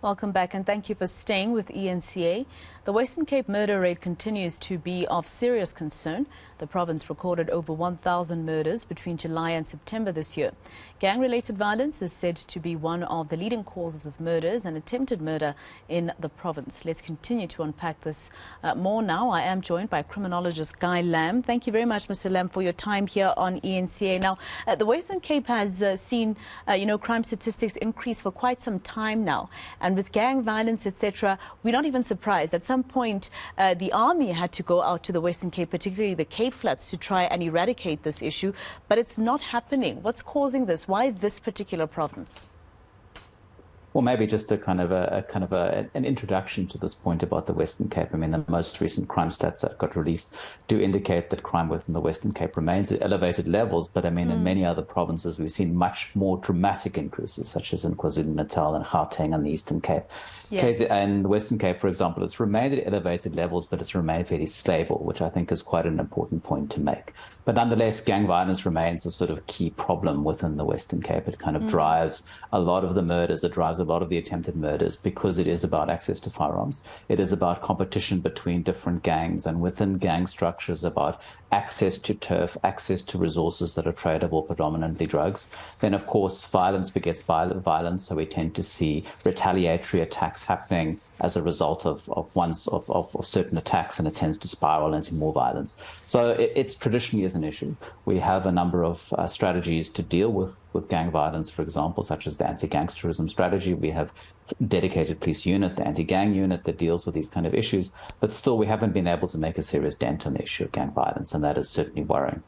Welcome back and thank you for staying with eNCA. The Western Cape murder rate continues to be of serious concern. The province recorded over 1,000 murders between July and September this year. Gang-related violence is said to be one of the leading causes of murders and attempted murder in the province. Let's continue to unpack this more now. I am joined by criminologist Guy Lamb. Thank you very much, Mr. Lamb, for your time here on eNCA. Now, the Western Cape has seen, crime statistics increase for quite some time now. And with gang violence, etc., we're not even surprised. At some point, the army had to go out to the Western Cape, particularly the Cape Flats, to try and eradicate this issue. But it's not happening. What's causing this? Why this particular province? Well, maybe just an introduction to this point about the Western Cape. I mean, the most recent crime stats that got released do indicate that crime within the Western Cape remains at elevated levels. But I mean, in many other provinces, we've seen much more dramatic increases, such as in KwaZulu-Natal and Gauteng and the Eastern Cape. Yes. And the Western Cape, for example, it's remained at elevated levels, but it's remained fairly stable, which I think is quite an important point to make. But nonetheless, gang violence remains a sort of key problem within the Western Cape. It kind of drives a lot of the murders. It drives a lot of the attempted murders because it is about access to firearms. It is about competition between different gangs and within gang structures about access to turf, access to resources that are tradable, predominantly drugs. Then, of course, violence begets violence. So we tend to see retaliatory attacks happening as a result of certain attacks, and it tends to spiral into more violence. So it's traditionally is an issue. We have a number of strategies to deal with gang violence, for example, such as the anti-gangsterism strategy. We have dedicated police unit, the anti-gang unit, that deals with these kind of issues. But still, we haven't been able to make a serious dent on the issue of gang violence, and that is certainly worrying.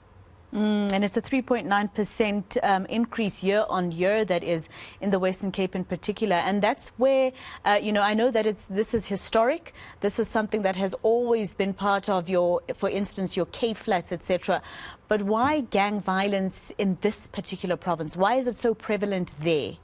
And it's a 3.9% increase year on year, that is, in the Western Cape in particular. And that's where, I know that this is historic. This is something that has always been part of for instance, your Cape Flats, etc. But why gang violence in this particular province? Why is it so prevalent there?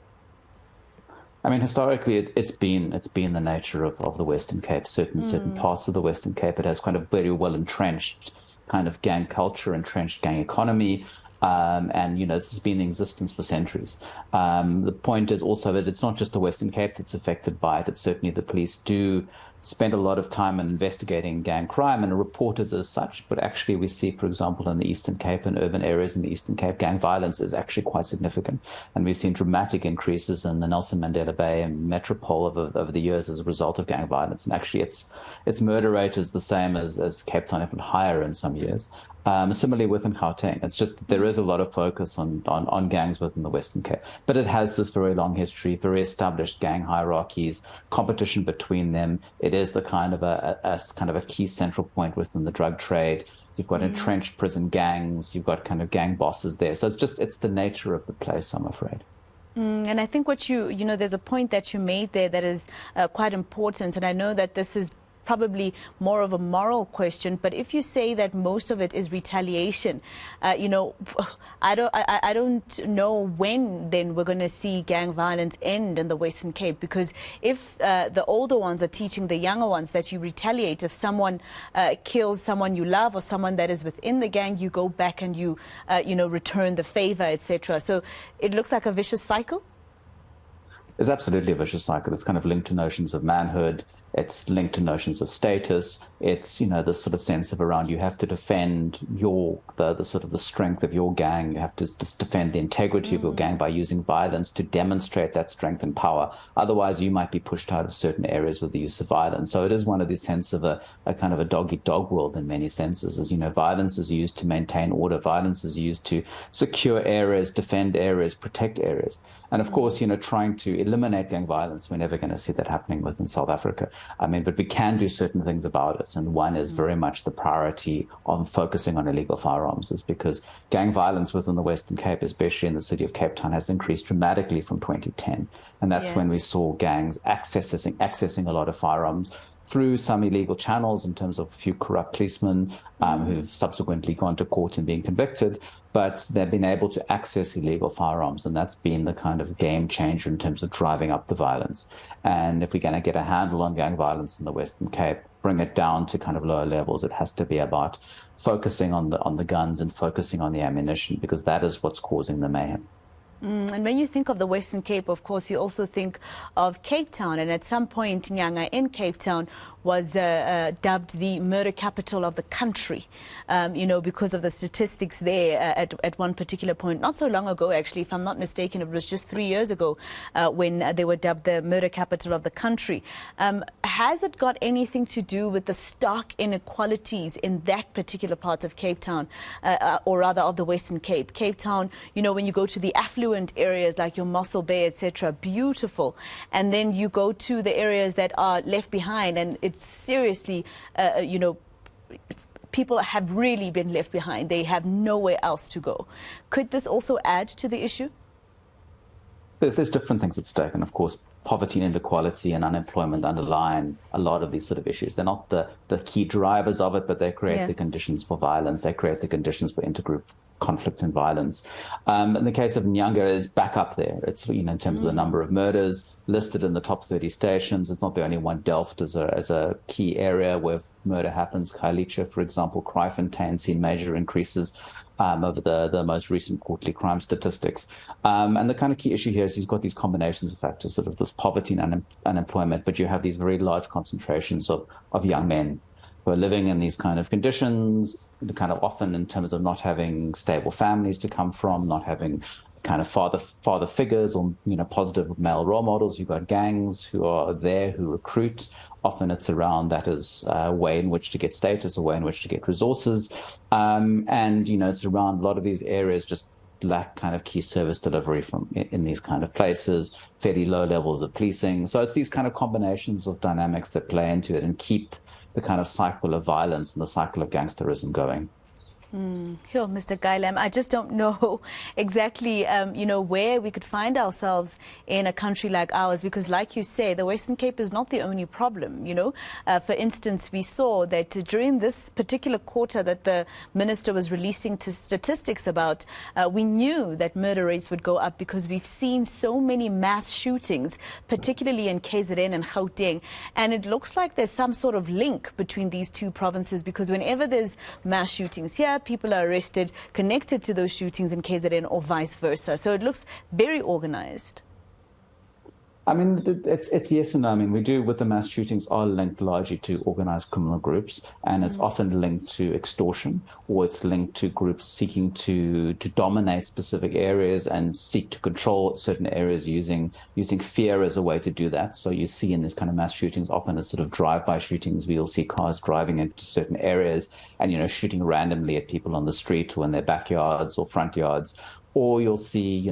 I mean, historically, it's been the nature of the Western Cape. Certain parts of the Western Cape, it has kind of very well entrenched kind of gang culture, entrenched gang economy. And this has been in existence for centuries. The point is also that it's not just the Western Cape that's affected by it. It's certainly the police do spend a lot of time in investigating gang crime and report it as such. But actually, we see, for example, in the Eastern Cape and urban areas in the Eastern Cape, gang violence is actually quite significant. And we've seen dramatic increases in the Nelson Mandela Bay and Metropole over the years as a result of gang violence. And actually, its murder rate is the same as Cape Town, if not higher in some years. Similarly within Gauteng, it's just that there is a lot of focus on gangs within the Western Cape. But it has this very long history, very established gang hierarchies, competition between them. It is the kind of a key central point within the drug trade. You've got entrenched prison gangs. You've got kind of gang bosses there. So it's the nature of the place, I'm afraid. And I think there's a point that you made there that is quite important. And I know that this is probably more of a moral question, but if you say that most of it is retaliation, I don't know when then we're going to see gang violence end in the Western Cape, because if the older ones are teaching the younger ones that you retaliate if someone kills someone you love or someone that is within the gang, you go back and you return the favor, etc. So it looks like a vicious cycle. It's absolutely a vicious cycle. It's kind of linked to notions of manhood. It's linked to notions of status. It's, this sort of sense of around you have to defend the strength of your gang. You have to just defend the integrity of your gang by using violence to demonstrate that strength and power. Otherwise, you might be pushed out of certain areas with the use of violence. So it is one of these sense of a kind of a dog-eat-dog world in many senses. As violence is used to maintain order. Violence is used to secure areas, defend areas, protect areas. And of course, trying to eliminate gang violence, we're never going to see that happening within South Africa. I mean, but we can do certain things about it. And one is very much the priority on focusing on illegal firearms, is because gang violence within the Western Cape, especially in the city of Cape Town, has increased dramatically from 2010. And that's when we saw gangs accessing a lot of firearms through some illegal channels in terms of a few corrupt policemen who've subsequently gone to court and been convicted. But they've been able to access illegal firearms, and that's been the kind of game changer in terms of driving up the violence. And if we're going to get a handle on gang violence in the Western Cape, bring it down to kind of lower levels, it has to be about focusing on the guns and focusing on the ammunition, because that is what's causing the mayhem. And when you think of the Western Cape, of course, you also think of Cape Town. And at some point, Nyanga in Cape Town was dubbed the murder capital of the country, because of the statistics there at one particular point. Not so long ago, actually, if I'm not mistaken, it was just 3 years ago when they were dubbed the murder capital of the country. Has it got anything to do with the stark inequalities in that particular part of Cape Town, or rather of the Western Cape? Cape Town, when you go to the affluent areas like your Mossel Bay, etc., beautiful. And then you go to the areas that are left behind and it's seriously, people have really been left behind. They have nowhere else to go. Could this also add to the issue? There's different things at stake. And of course, poverty and inequality and unemployment underline a lot of these sort of issues. They're not the key drivers of it, but they create the conditions for violence. They create the conditions for intergroup conflict and violence. In the case of Nyanga, is back up there. It's, in terms of the number of murders listed in the top 30 stations. It's not the only one. Delft as a key area where murder happens. Khayelitsha, for example, Kraaifontein seen major increases over the most recent quarterly crime statistics. And the kind of key issue here is you've got these combinations of factors, sort of this poverty and unemployment, but you have these very large concentrations of young men who are living in these kind of conditions, kind of often in terms of not having stable families to come from, not having kind of father figures or positive male role models. You've got gangs who are there who recruit. Often it's around that as a way in which to get status, a way in which to get resources, and it's around a lot of these areas just lack kind of key service delivery in these kind of places, fairly low levels of policing. So it's these kind of combinations of dynamics that play into it and keep the kind of cycle of violence and the cycle of gangsterism going. Sure, Mr. Gailam, I just don't know exactly, where we could find ourselves in a country like ours, because like you say, the Western Cape is not the only problem, For instance, we saw that during this particular quarter that the minister was releasing statistics about, we knew that murder rates would go up because we've seen so many mass shootings, particularly in KZN and Gauteng. And it looks like there's some sort of link between these two provinces, because whenever there's mass shootings here, people are arrested connected to those shootings in KZN or vice versa. So it looks very organized. I mean, it's yes and no. I mean, we do, with the mass shootings, are linked largely to organized criminal groups, and it's often linked to extortion, or it's linked to groups seeking to dominate specific areas and seek to control certain areas using fear as a way to do that. So you see in this kind of mass shootings, often as sort of drive-by shootings, we'll see cars driving into certain areas and, shooting randomly at people on the street or in their backyards or front yards. Or you'll see,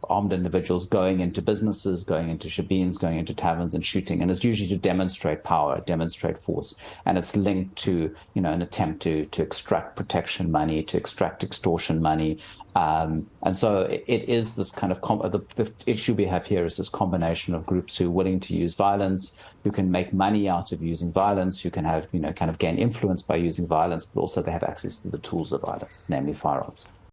armed individuals going into businesses, going into shebeens, going into taverns and shooting. And it's usually to demonstrate power, demonstrate force. And it's linked to, an attempt to extract protection money, to extract extortion money. And so it is this kind of, the issue we have here is this combination of groups who are willing to use violence, who can make money out of using violence, who can have, kind of gain influence by using violence, but also they have access to the tools of violence, namely firearms.